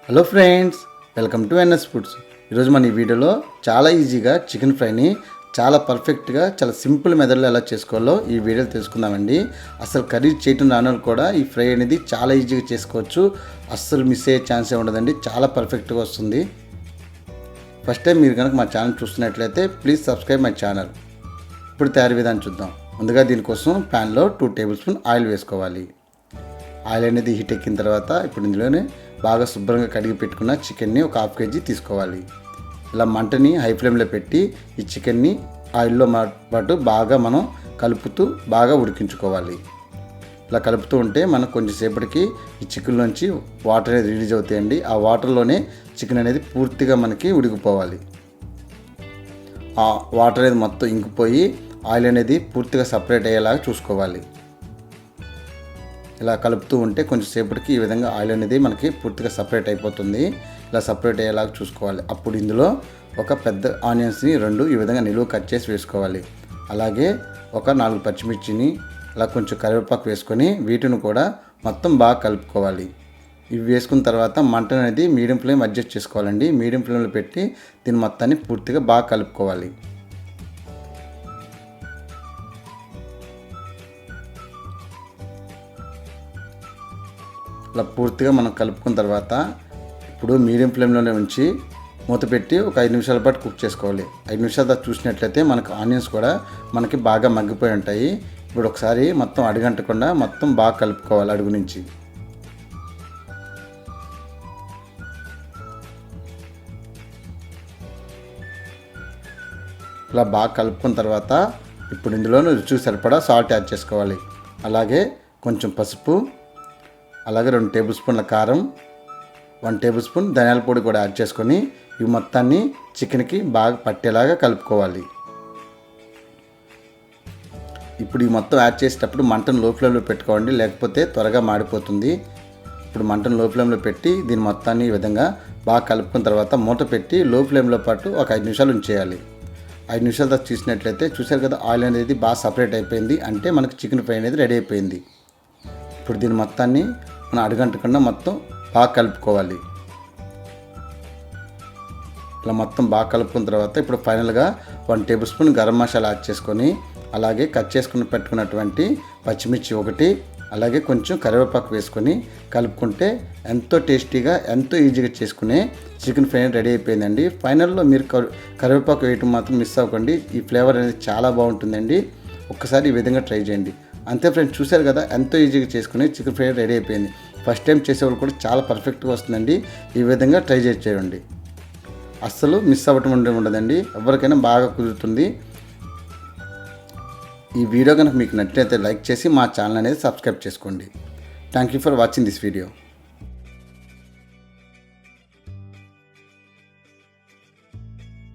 Hello friends, welcome to NS Foods. ఈరోజు మన ఈ వీడియోలో చాలా ఈజీగా చికెన్ ఫ్రైని చాలా పర్ఫెక్ట్గా చాలా సింపుల్ మెథడ్లో ఎలా చేసుకోవాలో ఈ వీడియోలో తెలుసుకుందామండి. అసలు కర్రీ చేయటం రాని కూడా ఈ ఫ్రై అనేది చాలా ఈజీగా చేసుకోవచ్చు. అస్సలు మిస్ అయ్యే ఛాన్సే ఉండదండి. చాలా పర్ఫెక్ట్గా వస్తుంది. ఫస్ట్ టైం మీరు కనుక మా ఛానల్ చూస్తున్నట్లయితే ప్లీజ్ సబ్స్క్రైబ్ మై ఛానల్. ఇప్పుడు తయారీ విధానం చూద్దాం. ముందుగా దీనికోసం ప్యాన్లో 2 టేబుల్ స్పూన్ ఆయిల్ వేసుకోవాలి. ఆయిల్ అనేది హీట్ ఎక్కిన తర్వాత ఇప్పుడు ఇందులోనే బాగా శుభ్రంగా కడిగి పెట్టుకున్న చికెన్ని ఒక 1/2 కేజీ తీసుకోవాలి. ఇలా మంటని హై ఫ్లేమ్లో పెట్టి ఈ చికెన్ని ఆయిల్లో పాటు బాగా మనం కలుపుతూ బాగా ఉడికించుకోవాలి. ఇలా కలుపుతూ ఉంటే మనకు కొంచెంసేపటికి ఈ చికెన్లోంచి వాటర్ అనేది రిలీజ్ అవుతాయండి. ఆ వాటర్లోనే చికెన్ అనేది పూర్తిగా మనకి ఉడికిపోవాలి. ఆ వాటర్ అనేది మొత్తం ఇంకిపోయి ఆయిల్ అనేది పూర్తిగా సపరేట్ అయ్యేలాగా చూసుకోవాలి. ఇలా కలుపుతూ ఉంటే కొంచెంసేపటికి ఈ విధంగా ఆయిల్ అనేది మనకి పూర్తిగా సపరేట్ అయిపోతుంది. ఇలా సపరేట్ అయ్యేలాగా చూసుకోవాలి. అప్పుడు ఇందులో ఒక పెద్ద ఆనియన్స్ని 2 ఈ విధంగా నిలువు కట్ చేసి వేసుకోవాలి. అలాగే ఒక 4 పచ్చిమిర్చిని అలా కొంచెం కరివేపాకు వేసుకొని వీటిని కూడా మొత్తం బాగా కలుపుకోవాలి. ఇవి వేసుకున్న తర్వాత మంట అనేది మీడియం ఫ్లేమ్ అడ్జస్ట్ చేసుకోవాలండి. మీడియం ఫ్లేమ్లో పెట్టి దీని మొత్తాన్ని పూర్తిగా బాగా కలుపుకోవాలి. ఇలా పూర్తిగా మనం కలుపుకున్న తర్వాత ఇప్పుడు మీడియం ఫ్లేమ్లోనే ఉంచి మూత పెట్టి ఒక 5 నిమిషాల పాటు కుక్ చేసుకోవాలి. 5 నిమిషాల తర్వాత చూసినట్లయితే మనకు ఆనియన్స్ కూడా మనకి బాగా మగ్గిపోయి ఉంటాయి. ఇప్పుడు ఒకసారి మొత్తం అడుగంటకుండా మొత్తం బాగా కలుపుకోవాలి. అడుగు నుంచి ఇలా బాగా కలుపుకున్న తర్వాత ఇప్పుడు ఇందులో రుచికి సరిపడా సాల్ట్ యాడ్ చేసుకోవాలి. అలాగే కొంచెం పసుపు, అలాగే 2 టేబుల్ స్పూన్ల కారం, 1 టేబుల్ స్పూన్ ధనియాల పొడి కూడా యాడ్ చేసుకొని ఇవి మొత్తాన్ని చికెన్కి బాగా పట్టేలాగా కలుపుకోవాలి. ఇప్పుడు ఈ మొత్తం యాడ్ చేసేటప్పుడు మంటను లో ఫ్లేమ్లో పెట్టుకోండి, లేకపోతే త్వరగా మాడిపోతుంది. ఇప్పుడు మంటను లో ఫ్లేమ్లో పెట్టి దీని మొత్తాన్ని ఈ విధంగా బాగా కలుపుకున్న తర్వాత మూత పెట్టి లో ఫ్లేమ్లో పాటు ఒక 5 నిమిషాలు ఉంచేయాలి. 5 నిమిషాల తర్వాత చూసినట్లయితే చూసారు కదా, ఆయిల్ అనేది బాగా సపరేట్ అయిపోయింది. అంటే మనకు చికెన్ ఫ్రై అనేది రెడీ అయిపోయింది. ఇప్పుడు దీని మొత్తాన్ని మనం అడుగంటకుండా మొత్తం బాగా కలుపుకోవాలి. ఇలా మొత్తం బాగా కలుపుకున్న తర్వాత ఇప్పుడు ఫైనల్గా 1 table spoon garam masala add చేసుకొని అలాగే కట్ చేసుకుని పెట్టుకున్నటువంటి పచ్చిమిర్చి 1, అలాగే కొంచెం కరివేపాకు వేసుకొని కలుపుకుంటే ఎంతో టేస్టీగా ఎంతో ఈజీగా చేసుకునే చికెన్ ఫ్రై రెడీ అయిపోయిందండి. ఫైనల్లో మీరు కరివేపాకు వేయటం మాత్రం మిస్ అవ్వకండి. ఈ ఫ్లేవర్ అనేది చాలా బాగుంటుందండి. ఒక్కసారి ఈ విధంగా ట్రై చేయండి. అంతే ఫ్రెండ్స్, చూశారు కదా ఎంతో ఈజీగా చేసుకుని చికెన్ ఫ్రై రెడీ అయిపోయింది. ఫస్ట్ టైం చేసేవాళ్ళు కూడా చాలా పర్ఫెక్ట్గా వస్తుందండి. ఈ విధంగా ట్రై చేయండి. అస్సలు మిస్ అవ్వటం ఉండదండి. ఎవరికైనా బాగా కుదురుతుంది. ఈ వీడియో కనుక మీకు నచ్చినట్లయితే లైక్ చేసి మా ఛానల్ అనేది సబ్స్క్రైబ్ చేసుకోండి. Thank you for watching this video.